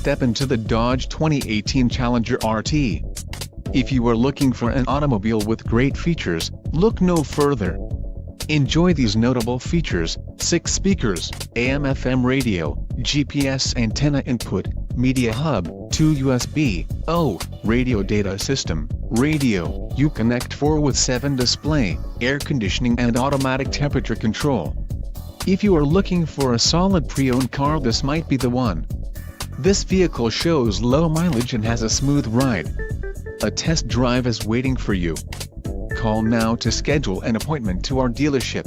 step into the Dodge 2018 Challenger RT. If you are looking for an automobile with great features, look no further. Enjoy these notable features: 6 speakers, AM/FM radio, GPS antenna input, media hub, 2 USB-O, radio data system, radio, Uconnect 4/7 display, air conditioning and automatic temperature control. If you are looking for a solid pre-owned car, this might be the one. This vehicle shows low mileage and has a smooth ride. A test drive is waiting for you. Call now to schedule an appointment to our dealership.